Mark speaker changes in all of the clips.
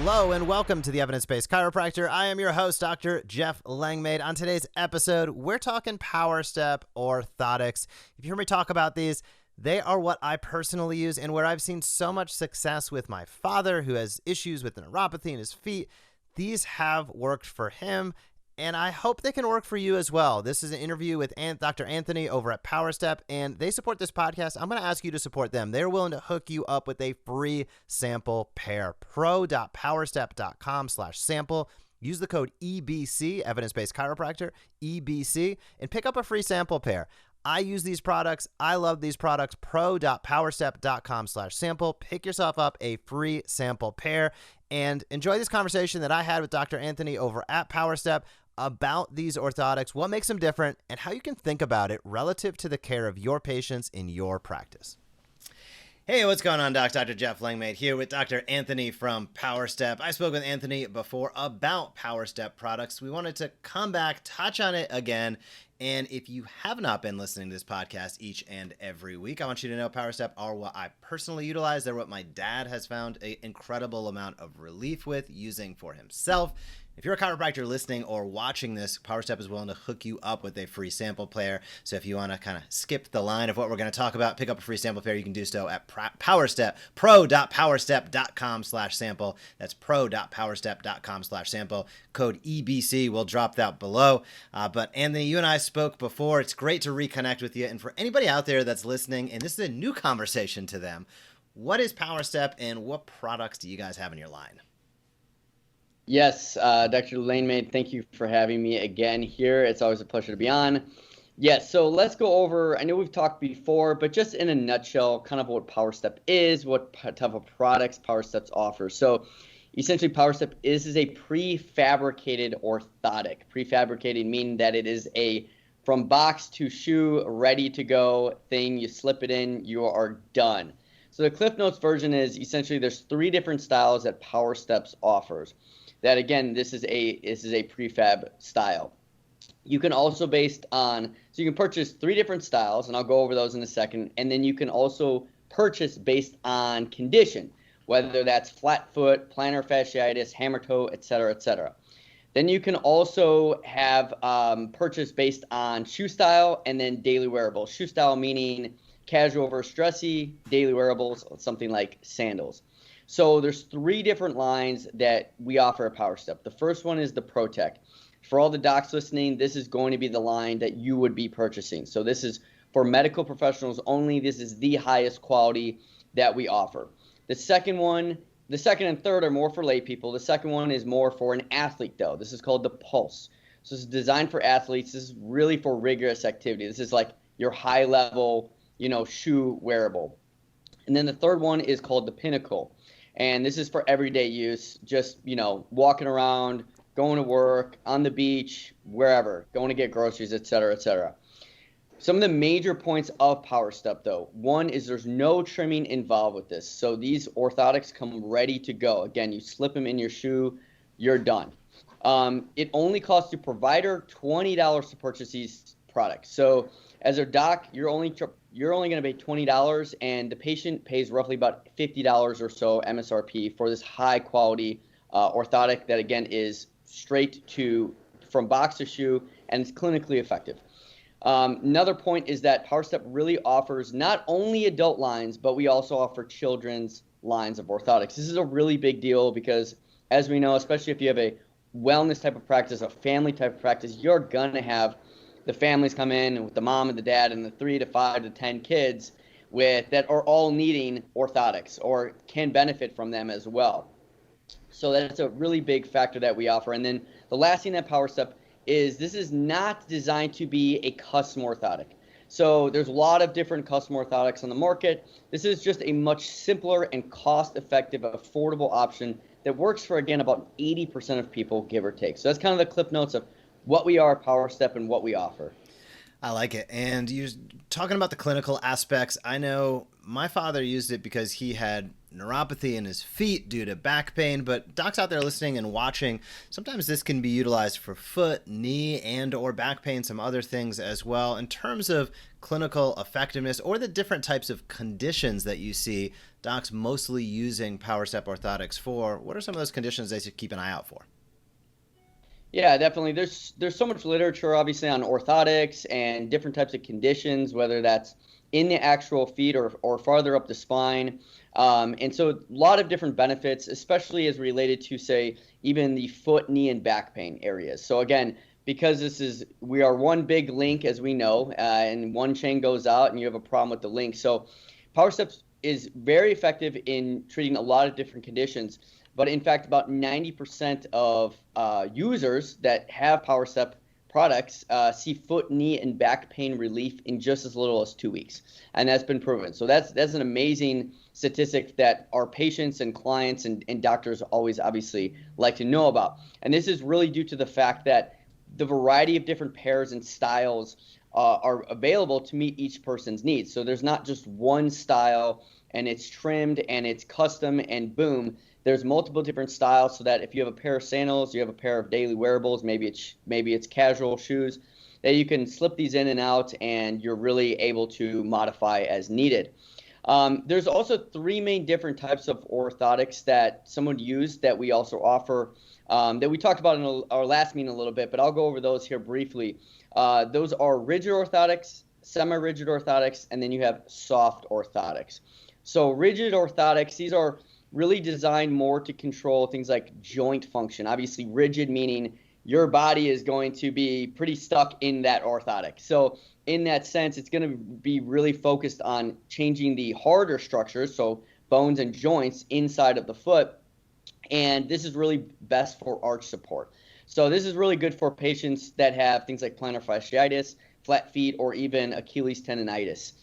Speaker 1: Hello and welcome to the Evidence-Based Chiropractor. I am your host, Dr. Jeff Langmaid. On today's episode, we're talking Powerstep Orthotics. If you hear me talk about these, they are what I personally use and where I've seen so much success with my father who has issues with neuropathy in his feet. These have worked for him, and I hope they can work for you as well. This is an interview with Dr. Anthony over at Powerstep, and they support this podcast. I'm going to ask you to support them. They're willing to hook you up with a free sample pair. pro.powerstep.com/sample. Use the code EBC, Evidence-Based Chiropractor, EBC, and pick up a free sample pair. I use these products. I love these products. pro.powerstep.com/sample. Pick yourself up a free sample pair and enjoy this conversation that I had with Dr. Anthony over at Powerstep about these orthotics, what makes them different, and how you can think about it relative to the care of your patients in your practice. Hey, what's going on, Doc? Dr. Jeff Langmaid here with Dr. Anthony from Powerstep. I spoke with Anthony before about Powerstep products. We wanted to come back, touch on it again. And if you have not been listening to this podcast each and every week, I want you to know Powerstep are what I personally utilize. They're what my dad has found an incredible amount of relief with using for himself. If you're a chiropractor listening or watching this, Powerstep is willing to hook you up with a free sample pair. So if you want to kind of skip the line of what we're going to talk about, pick up a free sample pair, you can do so at Powerstep, pro.powerstep.com/sample. That's pro.powerstep.com/sample. Code EBC will drop that below. But Anthony, you and I spoke before. It's great to reconnect with you. And for anybody out there that's listening, and this is a new conversation to them, what is Powerstep and what products do you guys have in your line?
Speaker 2: Yes, Dr. Langmaid, thank you for having me again here. It's always a pleasure to be on. Yes, so let's go over, I know we've talked before, but just in a nutshell, kind of what Powerstep is, what type of products Powerstep offers. So essentially, Powerstep is a prefabricated orthotic. Prefabricated meaning that it is a from box to shoe, ready to go thing. You slip it in, you are done. So the Cliff Notes version is essentially there's 3 different styles that Powerstep offers. That again, this is a prefab style. You can also so you can purchase 3 different styles, and I'll go over those in a second. And then you can also purchase based on condition, whether that's flat foot, plantar fasciitis, hammer toe, etc., etc. Then you can also have purchase based on shoe style and then daily wearable. Shoe style meaning casual versus dressy, daily wearables, something like sandals. So there's 3 different lines that we offer at Powerstep. The first one is the ProTech. For all the docs listening, this is going to be the line that you would be purchasing. So this is for medical professionals only. This is the highest quality that we offer. The second and third are more for lay people. The second one is more for an athlete, though. This is called the Pulse. So this is designed for athletes. This is really for rigorous activity. This is like your high level, shoe wearable. And then the third one is called the Pinnacle. And this is for everyday use, just, walking around, going to work, on the beach, wherever, going to get groceries, et cetera, et cetera. Some of the major points of Powerstep, though. One is there's no trimming involved with this. So these orthotics come ready to go. Again, you slip them in your shoe, you're done. It only costs your provider $20 to purchase these products. So as a doc, you're only going to pay $20, and the patient pays roughly about $50 or so MSRP for this high quality orthotic that again is straight from box to shoe, and it's clinically effective. Another point is that Powerstep really offers not only adult lines, but we also offer children's lines of orthotics. This is a really big deal because, as we know, especially if you have a wellness type of practice, a family type of practice, you're going to have the families come in with the mom and the dad and the 3 to 5 to 10 kids that are all needing orthotics or can benefit from them as well. So that's a really big factor that we offer. And then the last thing that Powerstep is, this is not designed to be a custom orthotic. So there's a lot of different custom orthotics on the market. This is just a much simpler and cost-effective, affordable option that works for, again, about 80% of people, give or take. So that's kind of the clip notes of what we are at Powerstep and what we offer.
Speaker 1: I like it. And you're talking about the clinical aspects. I know my father used it because he had neuropathy in his feet due to back pain, but docs out there listening and watching, sometimes this can be utilized for foot, knee, and or back pain, some other things as well. In terms of clinical effectiveness or the different types of conditions that you see docs mostly using Powerstep Orthotics for, what are some of those conditions they should keep an eye out for?
Speaker 2: Yeah, definitely. There's so much literature, obviously, on orthotics and different types of conditions, whether that's in the actual feet or farther up the spine. And so a lot of different benefits, especially as related to, say, even the foot, knee, and back pain areas. So again, because we are one big link, as we know, and one chain goes out and you have a problem with the link. So Powerstep is very effective in treating a lot of different conditions. But in fact, about 90% of users that have Powerstep products see foot, knee, and back pain relief in just as little as 2 weeks. And that's been proven. So that's an amazing statistic that our patients and clients and doctors always obviously like to know about. And this is really due to the fact that the variety of different pairs and styles are available to meet each person's needs. So there's not just one style and it's trimmed and it's custom and boom. There's multiple different styles so that if you have a pair of sandals, you have a pair of daily wearables, maybe it's casual shoes, that you can slip these in and out and you're really able to modify as needed. There's also 3 main different types of orthotics that someone use that we also offer that we talked about in our last meeting a little bit, but I'll go over those here briefly. Those are rigid orthotics, semi-rigid orthotics, and then you have soft orthotics. So rigid orthotics, these are really designed more to control things like joint function. Obviously, rigid meaning your body is going to be pretty stuck in that orthotic. So in that sense, it's going to be really focused on changing the harder structures, so bones and joints inside of the foot. And this is really best for arch support. So this is really good for patients that have things like plantar fasciitis, flat feet, or even Achilles tendonitis.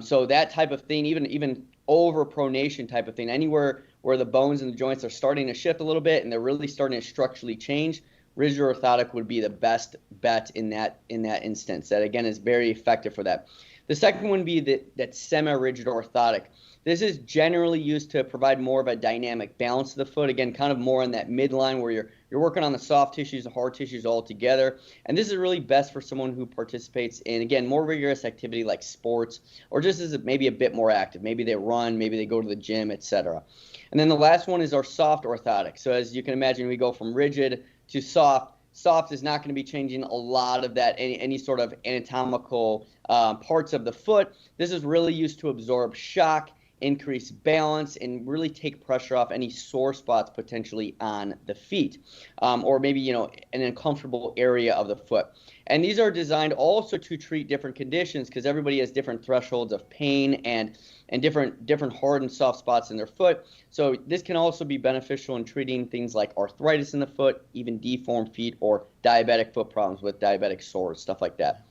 Speaker 2: So that type of thing, even overpronation type of thing, anywhere where the bones and the joints are starting to shift a little bit and they're really starting to structurally change, rigid orthotic would be the best bet in that instance. That again is very effective for that. The second one would be that semi-rigid orthotic. This is generally used to provide more of a dynamic balance to the foot. Again, kind of more on that midline where you're working on the soft tissues, the hard tissues all together. And this is really best for someone who participates in, again, more rigorous activity like sports, or just is maybe a bit more active. Maybe they run, maybe they go to the gym, etc. And then the last one is our soft orthotic. So as you can imagine, we go from rigid to soft. Soft is not going to be changing a lot of that, any sort of anatomical parts of the foot. This is really used to absorb shock, increase balance, and really take pressure off any sore spots potentially on the feet, or maybe an uncomfortable area of the foot. And these are designed also to treat different conditions because everybody has different thresholds of pain and different hard and soft spots in their foot. So this can also be beneficial in treating things like arthritis in the foot, even deformed feet, or diabetic foot problems with diabetic sores, stuff like that.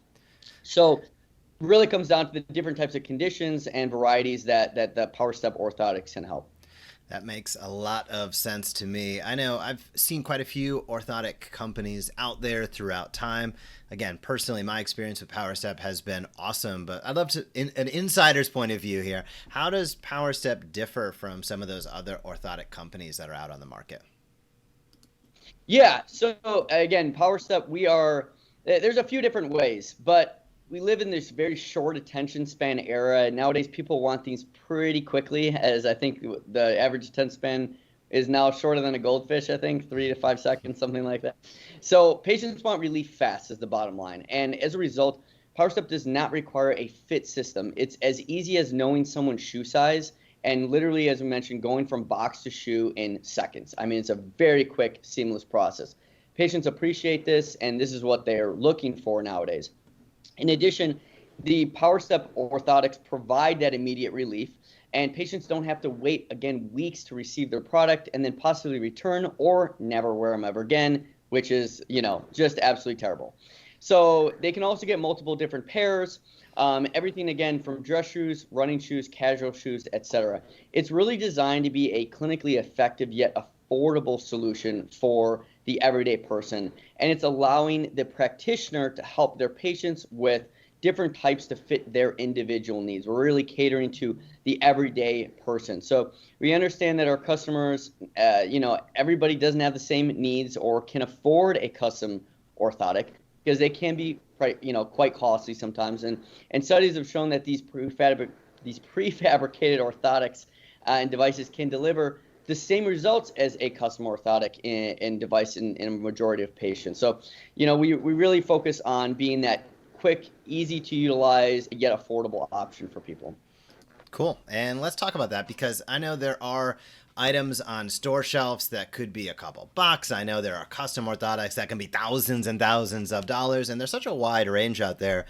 Speaker 2: So really comes down to the different types of conditions and varieties that the Powerstep Orthotics can help.
Speaker 1: That makes a lot of sense to me. I know I've seen quite a few orthotic companies out there throughout time. Again, personally, my experience with Powerstep has been awesome, but I'd love to, an insider's point of view here, how does Powerstep differ from some of those other orthotic companies that are out on the market?
Speaker 2: Yeah, so again, Powerstep, there's a few different ways, but we live in this very short attention span era. Nowadays, people want things pretty quickly, as I think the average attention span is now shorter than a goldfish, I think, 3 to 5 seconds, something like that. So patients want relief fast is the bottom line. And as a result, Powerstep does not require a fit system. It's as easy as knowing someone's shoe size and literally, as we mentioned, going from box to shoe in seconds. I mean, it's a very quick, seamless process. Patients appreciate this, and this is what they're looking for nowadays. In addition, the Powerstep orthotics provide that immediate relief, and patients don't have to wait, again, weeks to receive their product and then possibly return or never wear them ever again, which is, just absolutely terrible. So they can also get multiple different pairs, everything, again, from dress shoes, running shoes, casual shoes, etc. It's really designed to be a clinically effective yet affordable solution for the everyday person, and it's allowing the practitioner to help their patients with different types to fit their individual needs. We're really catering to the everyday person. So we understand that our customers, everybody doesn't have the same needs or can afford a custom orthotic because they can be, quite costly sometimes. And studies have shown that these prefabricated orthotics and devices can deliver the same results as a custom orthotic and device in a majority of patients. So, we really focus on being that quick, easy to utilize, yet affordable option for people.
Speaker 1: Cool. And let's talk about that, because I know there are items on store shelves that could be a couple bucks. I know there are custom orthotics that can be thousands and thousands of dollars, and there's such a wide range out there.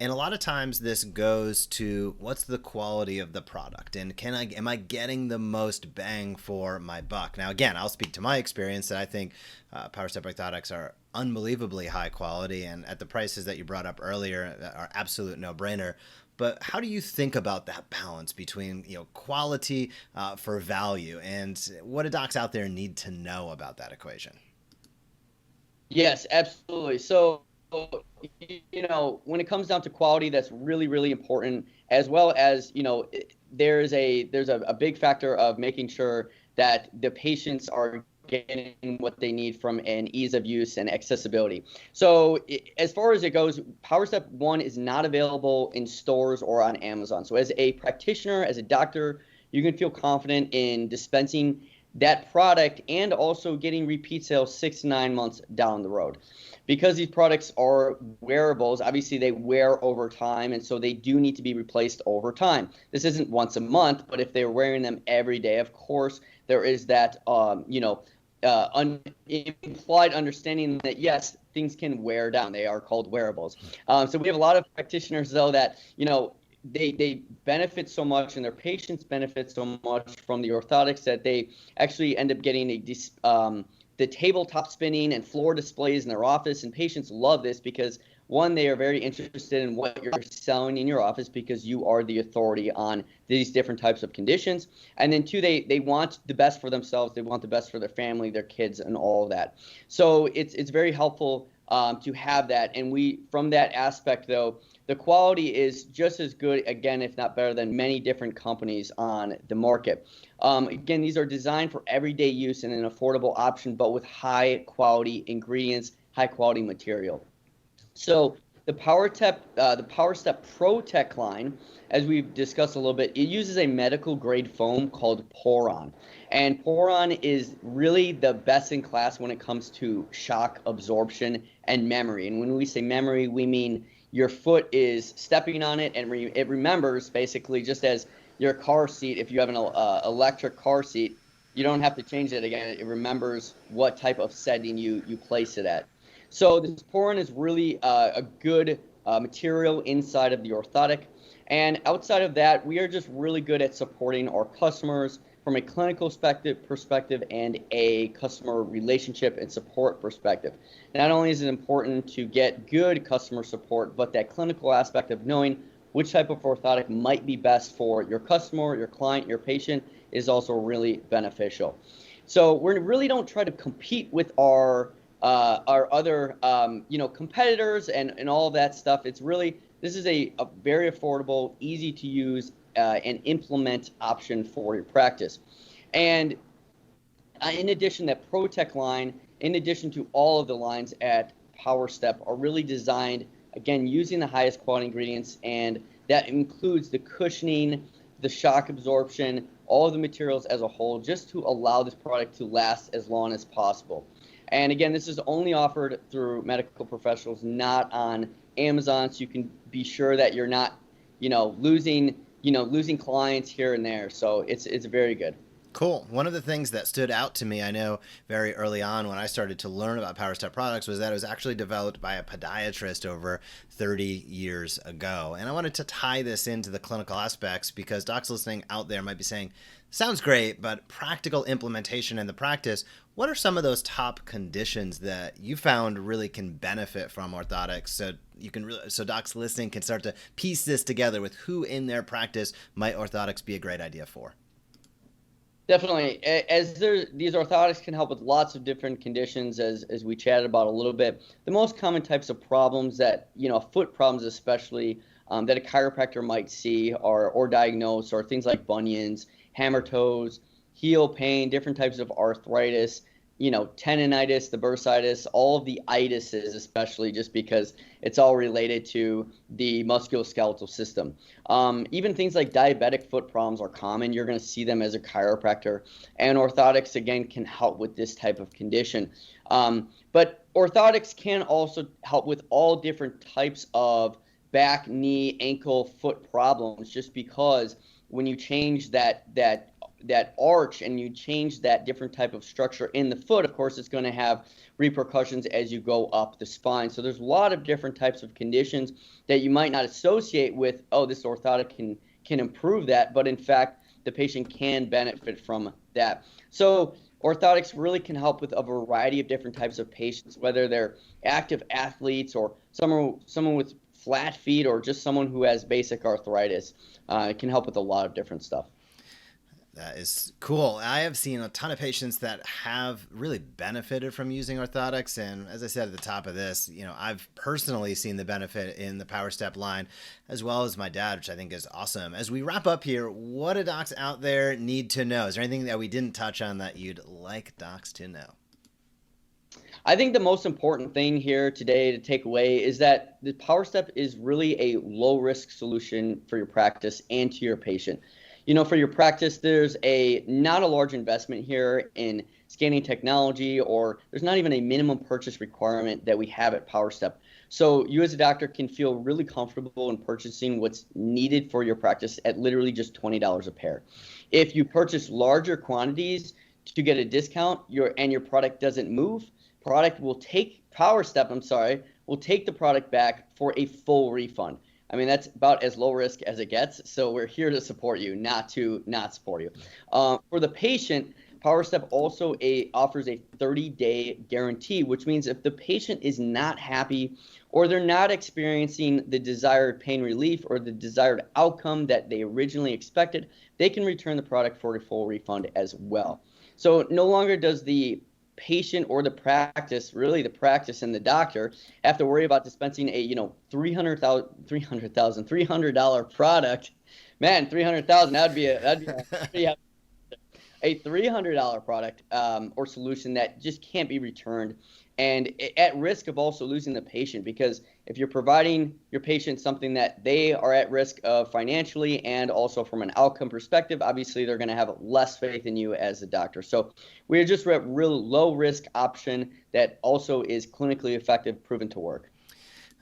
Speaker 1: And a lot of times this goes to what's the quality of the product, and am I getting the most bang for my buck? Now, again, I'll speak to my experience that I think Powerstep orthotics are unbelievably high quality, and at the prices that you brought up earlier are absolute no-brainer. But how do you think about that balance between quality for value, and what do docs out there need to know about that equation?
Speaker 2: Yes, absolutely. So, when it comes down to quality, that's really, really important, as well as, there's a big factor of making sure that the patients are getting what they need from an ease of use and accessibility. So as far as it goes, Powerstep 1 is not available in stores or on Amazon. So as a practitioner, as a doctor, you can feel confident in dispensing that product and also getting repeat sales 6 to 9 months down the road. Because these products are wearables, obviously they wear over time, and so they do need to be replaced over time. This isn't once a month, but if they're wearing them every day, of course, there is that implied understanding that, yes, things can wear down. They are called wearables. So we have a lot of practitioners, though, that, they benefit so much and their patients benefit so much from the orthotics that they actually end up getting the tabletop spinning and floor displays in their office. And patients love this because, one, they are very interested in what you're selling in your office because you are the authority on these different types of conditions. And then, two, they want the best for themselves. They want the best for their family, their kids, and all of that. So it's very helpful to have that. And from that aspect, though, the quality is just as good, again, if not better, than many different companies on the market. Again, these are designed for everyday use and an affordable option, but with high-quality ingredients, high-quality material. So the Powerstep ProTech line, as we've discussed a little bit, it uses a medical-grade foam called Poron. And Poron is really the best in class when it comes to shock absorption and memory. And when we say memory, we mean your foot is stepping on it, and it remembers, basically, just as your car seat, if you have an electric car seat, you don't have to change it again. It remembers what type of setting you place it at. So this Poron is really a good material inside of the orthotic. And outside of that, we are just really good at supporting our customers from a clinical perspective and a customer relationship and support perspective. Not only is it important to get good customer support, but that clinical aspect of knowing which type of orthotic might be best for your customer, your client, your patient is also really beneficial. So we really don't try to compete with our other competitors and all of that stuff. It's really, this is a very affordable, easy to use and implement option for your practice. And in addition, that ProTech line, in addition to all of the lines at Powerstep, are really designed, again, using the highest quality ingredients, and that includes the cushioning, the shock absorption, all of the materials as a whole, just to allow this product to last as long as possible. And again, this is only offered through medical professionals, not on Amazon, so you can be sure that you're not, losing clients here and there. So it's very good.
Speaker 1: Cool. One of the things that stood out to me, I know very early on when I started to learn about Powerstep products, was that it was actually developed by a podiatrist over 30 years ago. And I wanted to tie this into the clinical aspects because docs listening out there might be saying, sounds great, but practical implementation in the practice, what are some of those top conditions that you found really can benefit from orthotics so docs listening can start to piece this together with who in their practice might orthotics be a great idea for?
Speaker 2: Definitely. These orthotics can help with lots of different conditions, as we chatted about a little bit. The most common types of problems that, foot problems especially, that a chiropractor might see or diagnose are things like bunions, hammer toes, heel pain, different types of arthritis, tendonitis, the bursitis, all of the itises, especially just because it's all related to the musculoskeletal system. Even things like diabetic foot problems are common. You're going to see them as a chiropractor. And orthotics, again, can help with this type of condition. But orthotics can also help with all different types of back, knee, ankle, foot problems, just because when you change that arch and you change that different type of structure in the foot, of course, it's going to have repercussions as you go up the spine. So there's a lot of different types of conditions that you might not associate with, oh, this orthotic can improve that, but in fact, the patient can benefit from that. So orthotics really can help with a variety of different types of patients, whether they're active athletes or someone with flat feet or just someone who has basic arthritis. It can help with a lot of different stuff.
Speaker 1: That is cool. I have seen a ton of patients that have really benefited from using orthotics. And as I said at the top of this, I've personally seen the benefit in the Powerstep line, as well as my dad, which I think is awesome. As we wrap up here, what do docs out there need to know? Is there anything that we didn't touch on that you'd like docs to know?
Speaker 2: I think the most important thing here today to take away is that the Powerstep is really a low-risk solution for your practice and to your patient. For your practice, there's not a large investment here in scanning technology, or there's not even a minimum purchase requirement that we have at Powerstep. So you as a doctor can feel really comfortable in purchasing what's needed for your practice at literally just $20 a pair. If you purchase larger quantities to get a discount, your product doesn't move, Powerstep will take the product back for a full refund. I mean, that's about as low risk as it gets. So we're here to support you, not to not support you. For the patient, Powerstep also offers a 30-day guarantee, which means if the patient is not happy or they're not experiencing the desired pain relief or the desired outcome that they originally expected, they can return the product for a full refund as well. So no longer does the patient or the practice, really the practice and the doctor, have to worry about dispensing a $300 product. Man, $300,000, that'd be a $300 product or solution that just can't be returned, and at risk of also losing the patient, because if you're providing your patient something that they are at risk of financially and also from an outcome perspective, obviously they're going to have less faith in you as a doctor. So we're just a real low risk option that also is clinically effective, proven to work.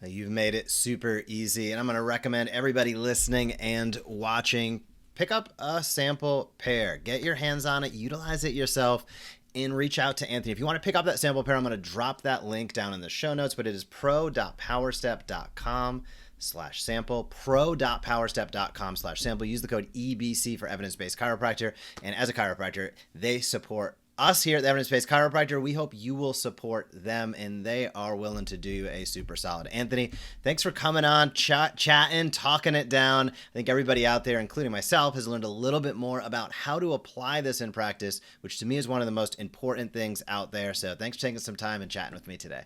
Speaker 1: You've made it super easy, and I'm going to recommend everybody listening and watching, pick up a sample pair, get your hands on it, utilize it yourself, and reach out to Anthony. If you want to pick up that sample pair, I'm going to drop that link down in the show notes, but it is pro.powerstep.com/sample, pro.powerstep.com/sample. Use the code EBC for Evidence-Based Chiropractor, and as a chiropractor, they support us here at the Evidence-Based Chiropractor. We hope you will support them, and they are willing to do a super solid. Anthony, thanks for coming on, chatting, talking it down. I think everybody out there, including myself, has learned a little bit more about how to apply this in practice, which to me is one of the most important things out there. So thanks for taking some time and chatting with me today.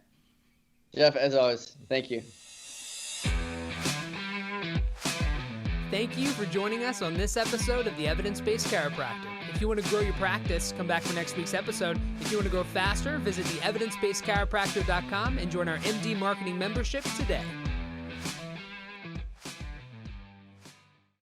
Speaker 2: Jeff, as always, thank you.
Speaker 3: Thank you for joining us on this episode of the Evidence-Based Chiropractor. If you want to grow your practice, come back for next week's episode. If you want to grow faster, visit the Evidence-Based Chiropractor.com and join our MD Marketing membership today.